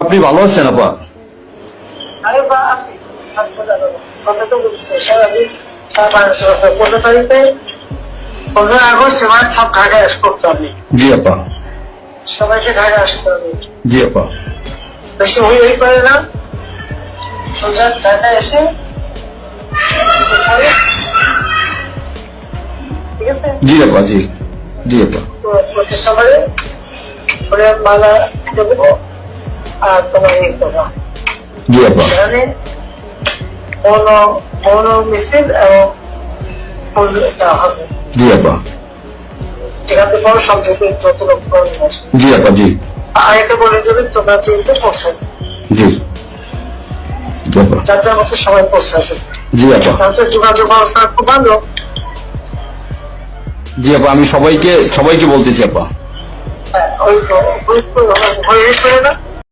আপনি ভালো আছেন আপা? আরে বা আছি কথা তো বলছে সারাদিন 15 তারিখে 15 আগস্ট সবাই সব ঢাকায় করতে হবে। জি আপা। সবাইকে ঢাকায় আসতে হবে। জি আপা। বেশি হই করে না, সোজা ঢাকায় এসে ঠিক আছে। জি আপা। জি জি আপা। প্রতি সবাই করে মালা দেবো আর তোমার এই করবো। জি আপা। সেখানে মৌন মিছিল এবং ফুল দেওয়া হবে। জি আপা। সেখান থেকে বড় সংযোগে যত লোক আসবে। জি আপা। জি। আগে বলে দেবে তোমরা চেয়েছে পৌঁছায় জি জি আপা। যার যার মতো সবাই পৌঁছাচ্ছে। জি আপা। তাহলে যোগাযোগ ব্যবস্থা খুব ভালো। জি আপা, আমি সবাইকে বলতেছি আপা। হ্যাঁ, ওই হয়ে না